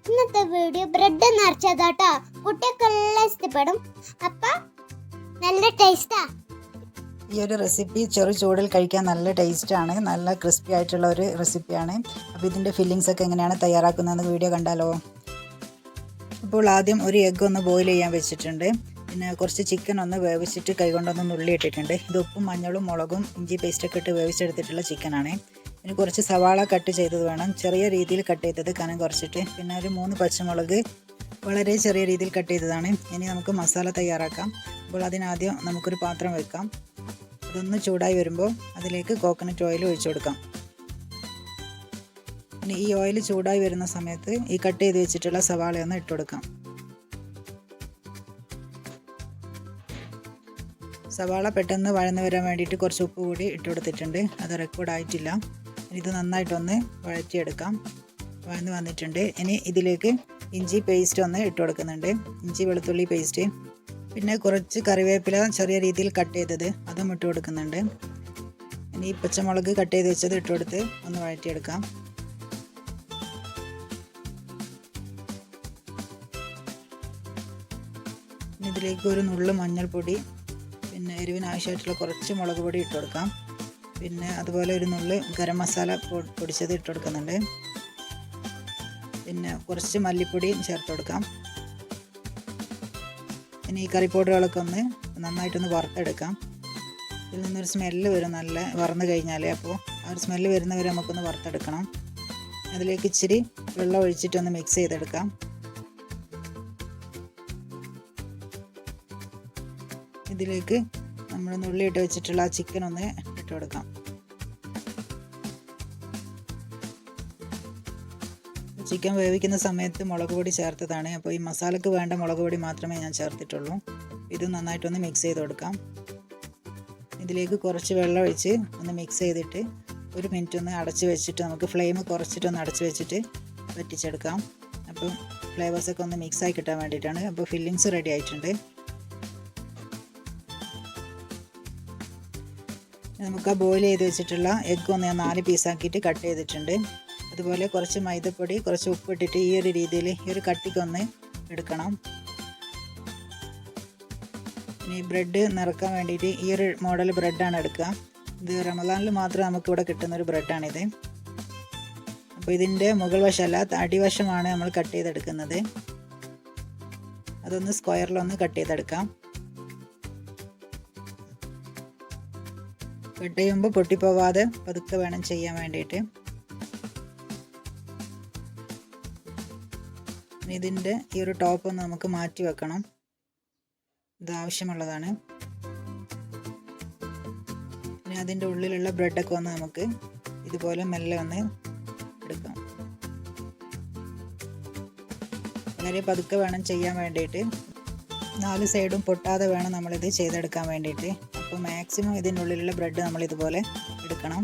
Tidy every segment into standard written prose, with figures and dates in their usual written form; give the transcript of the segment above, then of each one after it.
ഇന്നത്തെ video bread നിറച്ചതാട്ടോ. കുട്ടികൾക്കെല്ലാം ഇഷ്ടപ്പെടും. അപ്പം നല്ല ടേസ്റ്റാ. ഈ ഒരു റെസിപ്പി ചെറു ചൂടിൽ കഴിക്കാൻ നല്ല ടേസ്റ്റാണ്. നല്ല ക്രിസ്പി ആയിട്ടുള്ള ഒരു റെസിപ്പിയാണ്. അപ്പോൾ ഇതിൻ്റെ ഫില്ലിങ്സ് ഒക്കെ എങ്ങനെയാണ് തയ്യാറാക്കുന്നതെന്ന് വീഡിയോ കണ്ടാലോ. ഇപ്പോൾ ആദ്യം ഒരു എഗ്ഗ് ഒന്ന് ബോയിൽ ചെയ്യാൻ വെച്ചിട്ടുണ്ട്. പിന്നെ കുറച്ച് ചിക്കൻ ഒന്ന് വേവിച്ചിട്ട് കൈകൊണ്ടൊന്ന് നുള്ളി ഇട്ടിട്ടുണ്ട്. ഇത് ഉപ്പും മഞ്ഞളും മുളകും ഇഞ്ചി പേസ്റ്റൊക്കെ ഇട്ട് വേവിച്ചെടുത്തിട്ടുള്ള ചിക്കനാണ്. പിന്നെ കുറച്ച് സവാള കട്ട് ചെയ്തത് വേണം, ചെറിയ രീതിയിൽ കട്ട് ചെയ്തത് കനം കുറച്ചിട്ട്. പിന്നെ ഒരു 3 പച്ചമുളക് വളരെ ചെറിയ രീതിയിൽ കട്ട് ചെയ്തതാണ്. ഇനി നമുക്ക് മസാല തയ്യാറാക്കാം. അപ്പോൾ അതിനാദ്യം നമുക്കൊരു പാത്രം വെക്കാം. അതൊന്ന് ചൂടായി വരുമ്പോൾ അതിലേക്ക് കോക്കനട്ട് ഓയിൽ ഒഴിച്ചു കൊടുക്കാം. ഇനി ഈ ഓയിൽ ചൂടായി വരുന്ന സമയത്ത് ഈ കട്ട് ചെയ്ത് വെച്ചിട്ടുള്ള സവാളയൊന്ന് ഇട്ട് കൊടുക്കാം. സവാള പെട്ടെന്ന് വഴന്നു വരാൻ വേണ്ടിയിട്ട് കുറച്ച് ഉപ്പ് കൂടി ഇട്ട് കൊടുത്തിട്ടുണ്ട്. അത് റെക്കോർഡായിട്ടില്ല. ഇത് നന്നായിട്ടൊന്ന് വഴറ്റിയെടുക്കാം. വഴന്ന് വന്നിട്ടുണ്ട്. ഇനി ഇതിലേക്ക് ഇഞ്ചി പേസ്റ്റ് ഒന്ന് ഇട്ട് കൊടുക്കുന്നുണ്ട്. ഇഞ്ചി വെളുത്തുള്ളി പേസ്റ്റ്. പിന്നെ കുറച്ച് കറിവേപ്പില ചെറിയ രീതിയിൽ കട്ട് ചെയ്തത് അതും ഇട്ട് കൊടുക്കുന്നുണ്ട്. ഇനി പച്ചമുളക് കട്ട് ചെയ്ത് വെച്ചത് ഇട്ട് കൊടുത്ത് ഒന്ന് വഴറ്റിയെടുക്കാം. ഇതിലേക്ക് ഒരു നുള്ളു മഞ്ഞൾപ്പൊടി, പിന്നെ എരിവിന് ആവശ്യമായിട്ടുള്ള കുറച്ച് മുളക് പൊടി ഇട്ട് കൊടുക്കാം. പിന്നെ അതുപോലെ ഒരു നുള്ളു ഗരം മസാല പൊടിച്ചത് ഇട്ട് കൊടുക്കുന്നുണ്ട്. പിന്നെ കുറച്ച് മല്ലിപ്പൊടിയും ചേർത്ത് കൊടുക്കാം. ഇനി ഈ കറി പൗഡറുകളൊക്കെ ഒന്ന് നന്നായിട്ടൊന്ന് വറുത്തെടുക്കാം. ഇതിൽ നിന്നൊരു സ്മെല്ല് വരും, നല്ല വറന്ന് കഴിഞ്ഞാൽ. അപ്പോൾ ആ ഒരു സ്മെല്ല് വരുന്നവരെ നമുക്കൊന്ന് വറുത്തെടുക്കണം. അതിലേക്ക് ഇച്ചിരി വെള്ളം ഒഴിച്ചിട്ടൊന്ന് മിക്സ് ചെയ്തെടുക്കാം. ഇതിലേക്ക് നമ്മൾ നുള്ളിയിട്ട് വെച്ചിട്ടുള്ള ആ ചിക്കൻ ഒന്ന് ഇട്ട് കൊടുക്കാം. ചിക്കൻ വേവിക്കുന്ന സമയത്ത് മുളക് പൊടി ചേർത്തതാണ്. അപ്പോൾ ഈ മസാലയ്ക്ക് വേണ്ട മുളക് പൊടി മാത്രമേ ഞാൻ ചേർത്തിട്ടുള്ളൂ. ഇത് നന്നായിട്ടൊന്ന് മിക്സ് ചെയ്ത് കൊടുക്കാം. ഇതിലേക്ക് കുറച്ച് വെള്ളം ഒഴിച്ച് ഒന്ന് മിക്സ് ചെയ്തിട്ട് 1 മിനിറ്റ് ഒന്ന് അടച്ച് വെച്ചിട്ട് നമുക്ക് ഫ്ലെയിം കുറച്ചിട്ടൊന്ന് അടച്ച് വെച്ചിട്ട് വറ്റിച്ചെടുക്കാം. അപ്പോൾ ഫ്ലേവേഴ്സൊക്കെ ഒന്ന് മിക്സായി കിട്ടാൻ വേണ്ടിയിട്ടാണ്. അപ്പോൾ ഫില്ലിങ്സ് റെഡി ആയിട്ടുണ്ട്. നമുക്ക് ആ ബോയിൽ ചെയ്ത് വെച്ചിട്ടുള്ള എഗ്ഗ് ഒന്ന് ഞാൻ 4 പീസാക്കിയിട്ട് കട്ട് ചെയ്തിട്ടുണ്ട്. അതുപോലെ കുറച്ച് മൈദപ്പൊടി, കുറച്ച് ഉപ്പിട്ടിട്ട് ഈ ഒരു രീതിയിൽ ഈ ഒരു കട്ടിക്കൊന്ന് എടുക്കണം. ഇനി ബ്രെഡ് നിറക്കാൻ വേണ്ടിയിട്ട് ഈ ഒരു മോഡൽ ബ്രെഡാണ് എടുക്കുക. ഇത് റമദാനിൽ മാത്രം നമുക്കിവിടെ കിട്ടുന്നൊരു ബ്രെഡാണിത്. അപ്പോൾ ഇതിൻ്റെ മുകൾ വശമല്ല, അടിവശമാണ് നമ്മൾ കട്ട് ചെയ്തെടുക്കുന്നത്. അതൊന്ന് സ്ക്വയറിലൊന്ന് കട്ട് ചെയ്തെടുക്കാം. കട്ട് ചെയ്യുമ്പോൾ പൊട്ടിപ്പോവാതെ പതുക്കെ വേണം ചെയ്യാൻ വേണ്ടിയിട്ട്. ഇതിൻ്റെ ഈ ഒരു ടോപ്പ് ഒന്ന് നമുക്ക് മാറ്റി വെക്കണം. ഇത് ആവശ്യമുള്ളതാണ്. ഇനി അതിൻ്റെ ഉള്ളിലുള്ള ബ്രെഡൊക്കെ ഒന്ന് നമുക്ക് ഇതുപോലെ മെല്ലെ ഒന്ന് എടുക്കാം. വളരെ പതുക്കെ വേണം ചെയ്യാൻ വേണ്ടിയിട്ട്. 4 സൈഡും പൊട്ടാതെ വേണം നമ്മളിത് ചെയ്തെടുക്കാൻ വേണ്ടിയിട്ട്. അപ്പോൾ മാക്സിമം ഇതിൻ്റെ ഉള്ളിലുള്ള ബ്രെഡ് നമ്മൾ ഇതുപോലെ എടുക്കണം.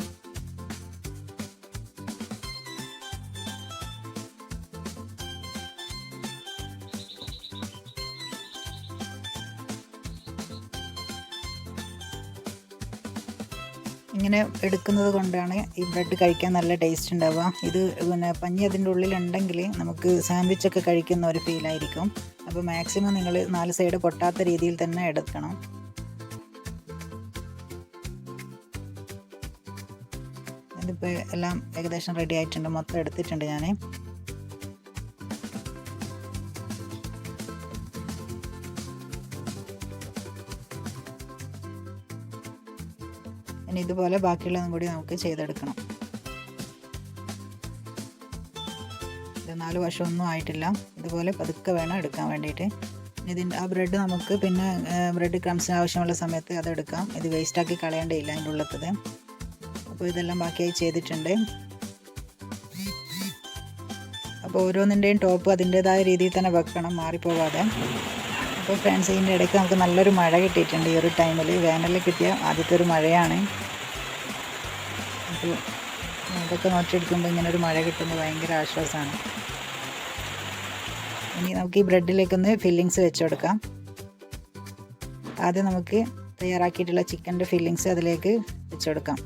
ഇങ്ങനെ എടുക്കുന്നത് കൊണ്ടാണ് ഈ ബ്രെഡ് കഴിക്കാൻ നല്ല ടേസ്റ്റ് ഉണ്ടാവുക. ഇത് പിന്നെ പഞ്ഞി അതിൻ്റെ ഉള്ളിലുണ്ടെങ്കിൽ നമുക്ക് സാൻഡ്വിച്ചൊക്കെ കഴിക്കുന്ന ഒരു ഫീലായിരിക്കും. അപ്പോൾ മാക്സിമം നിങ്ങൾ 4 സൈഡ് പൊട്ടാത്ത രീതിയിൽ തന്നെ എടുക്കണം. ഇതിപ്പോൾ എല്ലാം ഏകദേശം റെഡി ആയിട്ടുണ്ട്. മൊത്തം എടുത്തിട്ടുണ്ട് ഞാൻ. ഇനി ഇതുപോലെ ബാക്കിയുള്ളതും കൂടി നമുക്ക് ചെയ്തെടുക്കണം. ഇത് 4 വശമൊന്നും ആയിട്ടില്ല. ഇതുപോലെ പതുക്കെ വേണം എടുക്കാൻ വേണ്ടിയിട്ട്. ഇതിൻ്റെ ആ ബ്രെഡ് നമുക്ക് പിന്നെ ബ്രെഡ് ക്രംസിന് ആവശ്യമുള്ള സമയത്ത് അതെടുക്കാം. ഇത് വേസ്റ്റാക്കി കളയേണ്ടയില്ല അതിൻ്റെ ഉള്ളത്തത്. അപ്പോൾ ഇതെല്ലാം ബാക്കിയായി ചെയ്തിട്ടുണ്ട്. അപ്പോൾ ഓരോന്നിൻ്റെയും ടോപ്പ് അതിൻ്റേതായ രീതിയിൽ തന്നെ വെക്കണം, മാറിപ്പോവാതെ. അപ്പോൾ ഫ്രണ്ട്സ്, ഇതിൻ്റെ ഇടയ്ക്ക് നമുക്ക് നല്ലൊരു മഴ കിട്ടിയിട്ടുണ്ട്. ഈ ഒരു ടൈമിൽ വേനലിൽ കിട്ടിയ ആദ്യത്തെ ഒരു മഴയാണ്. അപ്പോൾ അതൊക്കെ നോക്കിയെടുക്കുമ്പോൾ ഇങ്ങനെ ഒരു മഴ കിട്ടുമ്പോൾ ഭയങ്കര ആശ്വാസമാണ്. ഇനി നമുക്ക് ഈ ബ്രെഡിലേക്കൊന്ന് ഫില്ലിങ്സ് വെച്ച് കൊടുക്കാം. ആദ്യം നമുക്ക് തയ്യാറാക്കിയിട്ടുള്ള ചിക്കൻ്റെ ഫില്ലിങ്സ് അതിലേക്ക് വെച്ച് കൊടുക്കാം.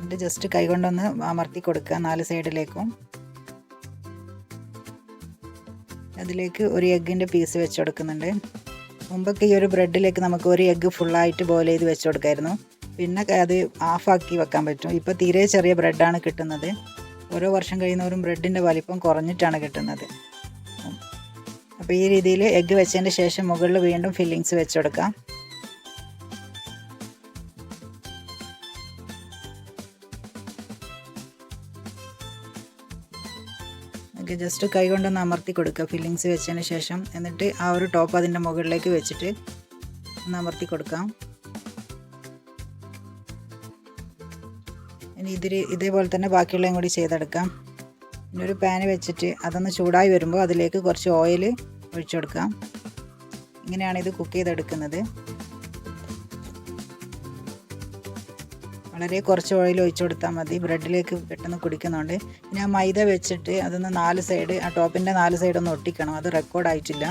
എന്നിട്ട് ജസ്റ്റ് കൈകൊണ്ടൊന്ന് അമർത്തി കൊടുക്കുക 4 സൈഡിലേക്കും. അതിലേക്ക് ഒരു എഗ്ഗിൻ്റെ പീസ് വെച്ച് കൊടുക്കുന്നുണ്ട്. മുമ്പൊക്കെ ഈ ഒരു ബ്രെഡിലേക്ക് നമുക്ക് ഒരു എഗ്ഗ് ഫുള്ളായിട്ട് ബോയിൽ ചെയ്ത് വെച്ച് കൊടുക്കായിരുന്നു. പിന്നെ അത് ഹാഫാക്കി വെക്കാൻ പറ്റും. ഇപ്പോൾ തീരെ ചെറിയ ബ്രെഡാണ് കിട്ടുന്നത്. ഓരോ വർഷം കഴിയുന്നവരും ബ്രെഡിൻ്റെ വലിപ്പം കുറഞ്ഞിട്ടാണ് കിട്ടുന്നത്. അപ്പോൾ ഈ രീതിയിൽ എഗ്ഗ് വെച്ചതിന് ശേഷം മുകളിൽ വീണ്ടും ഫില്ലിങ്സ് വെച്ച് കൊടുക്കാം. ജസ്റ്റ് കൈ കൊണ്ടൊന്ന് അമർത്തി കൊടുക്കുക ഫില്ലിങ്സ് വെച്ചതിന് ശേഷം. എന്നിട്ട് ആ ഒരു ടോപ്പ് അതിൻ്റെ മുകളിലേക്ക് വെച്ചിട്ട് ഒന്ന് അമർത്തി കൊടുക്കാം. ഇനി ഇതേപോലെ തന്നെ ബാക്കിയുള്ളതും കൂടി ചെയ്തെടുക്കാം. പിന്നെ ഒരു പാന് വെച്ചിട്ട് അതൊന്ന് ചൂടായി വരുമ്പോൾ അതിലേക്ക് കുറച്ച് ഓയിൽ ഒഴിച്ചു കൊടുക്കാം. ഇങ്ങനെയാണ് ഇത് കുക്ക് ചെയ്തെടുക്കുന്നത്. വളരെ കുറച്ച് ഓയിൽ ഒഴിച്ചു കൊടുത്താൽ മതി, ബ്രെഡിലേക്ക് പെട്ടെന്ന് കുടിക്കുന്നുണ്ട്. പിന്നെ ആ മൈദ വെച്ചിട്ട് അതൊന്ന് 4 സൈഡ്, ആ ടോപ്പിൻ്റെ 4 സൈഡ് ഒന്ന് ഒട്ടിക്കണം. അത് റെക്കോർഡായിട്ടില്ല.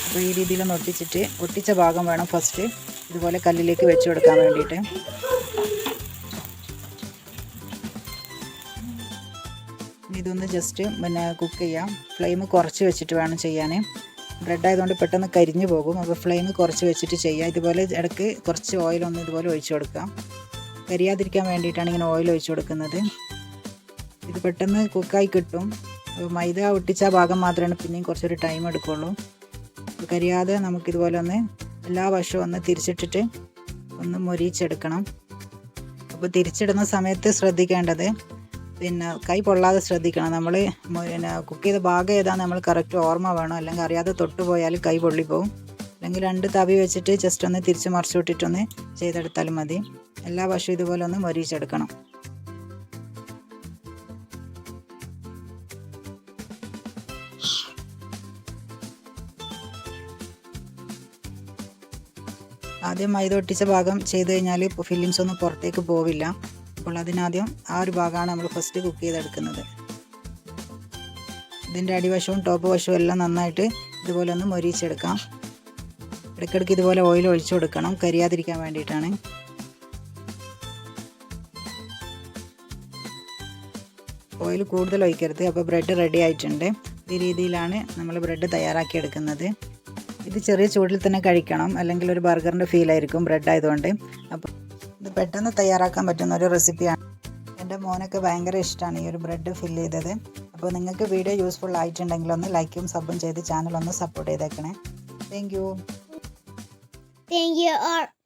അപ്പോൾ ഈ രീതിയിലൊന്ന് ഒട്ടിച്ചിട്ട് ഒട്ടിച്ച ഭാഗം വേണം ഫസ്റ്റ് ഇതുപോലെ കല്ലിലേക്ക് വെച്ച് കൊടുക്കാൻ വേണ്ടിയിട്ട്. ഇതൊന്ന് ജസ്റ്റ് കുക്ക് ചെയ്യാം. ഫ്ലെയിം കുറച്ച് വെച്ചിട്ട് വേണം ചെയ്യാൻ. ബ്രെഡ് ആയതുകൊണ്ട് പെട്ടെന്ന് കരിഞ്ഞു പോകും. അപ്പോൾ ഫ്ലെയിം കുറച്ച് വെച്ചിട്ട് ചെയ്യാം. ഇതുപോലെ ഇടയ്ക്ക് കുറച്ച് ഓയിലൊന്ന് ഇതുപോലെ ഒഴിച്ചു കൊടുക്കാം. കരിയാതിരിക്കാൻ വേണ്ടിയിട്ടാണ് ഇങ്ങനെ ഓയിൽ ഒഴിച്ചു കൊടുക്കുന്നത്. ഇത് പെട്ടെന്ന് കുക്കായി കിട്ടും. മൈദ ഒട്ടിച്ച ഭാഗം മാത്രമാണ് പിന്നെയും കുറച്ചൊരു ടൈം എടുക്കുള്ളൂ. കരിയാതെ നമുക്കിതുപോലെ ഒന്ന് എല്ലാ വശവും ഒന്ന് തിരിച്ചിട്ടിട്ട് ഒന്ന് മൊരിച്ചെടുക്കണം. അപ്പോൾ തിരിച്ചിടുന്ന സമയത്ത് ശ്രദ്ധിക്കേണ്ടത് പിന്നെ കൈ പൊള്ളാതെ ശ്രദ്ധിക്കണം. നമ്മൾ കുക്ക് ചെയ്ത ഭാഗം ഏതാണെന്ന് നമ്മൾ കറക്റ്റ് ഓർമ്മ വേണം. അല്ലെങ്കിൽ അറിയാതെ തൊട്ട് പോയാൽ കൈ പൊള്ളിപ്പോവും. അല്ലെങ്കിൽ 2 തവി വെച്ചിട്ട് ജസ്റ്റ് ഒന്ന് തിരിച്ച് മറിച്ച് വിട്ടിട്ടൊന്ന് ചെയ്തെടുത്താലും മതി. എല്ലാ വശവും ഇതുപോലെ ഒന്ന് മൊരിച്ചെടുക്കണം. ആദ്യം മൈദ ഒട്ടിച്ച ഭാഗം ചെയ്ത് കഴിഞ്ഞാൽ ഫില്ലിങ്സ് ഒന്നും പുറത്തേക്ക് പോവില്ല. അപ്പോൾ അതിനാദ്യം ആ ഒരു ഭാഗമാണ് നമ്മൾ ഫസ്റ്റ് കുക്ക് ചെയ്തെടുക്കുന്നത്. ഇതിൻ്റെ അടിവശവും ടോപ്പ് വശവും എല്ലാം നന്നായിട്ട് ഇതുപോലെ ഒന്ന് മൊരിച്ചെടുക്കാം. ഇടയ്ക്കിടയ്ക്ക് ഇതുപോലെ ഓയിൽ ഒഴിച്ചു കൊടുക്കണം, കരിയാതിരിക്കാൻ വേണ്ടിയിട്ടാണ്. ഓയിൽ കൂടുതൽ ഒഴിക്കരുത്. അപ്പോൾ ബ്രെഡ് റെഡി ആയിട്ടുണ്ട്. ഈ രീതിയിലാണ് നമ്മൾ ബ്രെഡ് തയ്യാറാക്കിയെടുക്കുന്നത്. ഇത് ചെറിയ ചൂടിൽ തന്നെ കഴിക്കണം, അല്ലെങ്കിൽ ഒരു ബർഗറിൻ്റെ ഫീലായിരിക്കും ബ്രെഡ് ആയതുകൊണ്ട്. അപ്പോൾ ഇത് പെട്ടെന്ന് തയ്യാറാക്കാൻ പറ്റുന്ന ഒരു റെസിപ്പിയാണ്. എൻ്റെ മോനൊക്കെ ഭയങ്കര ഇഷ്ടമാണ് ഈ ഒരു ബ്രെഡ് ഫില്ല് ചെയ്തത്. അപ്പോൾ നിങ്ങൾക്ക് വീഡിയോ യൂസ്ഫുൾ ആയിട്ടുണ്ടെങ്കിൽ ഒന്ന് ലൈക്കും സബും ചെയ്ത് ചാനൽ ഒന്ന് സപ്പോർട്ട് ചെയ്തേക്കണേ. Thank you Thank you all.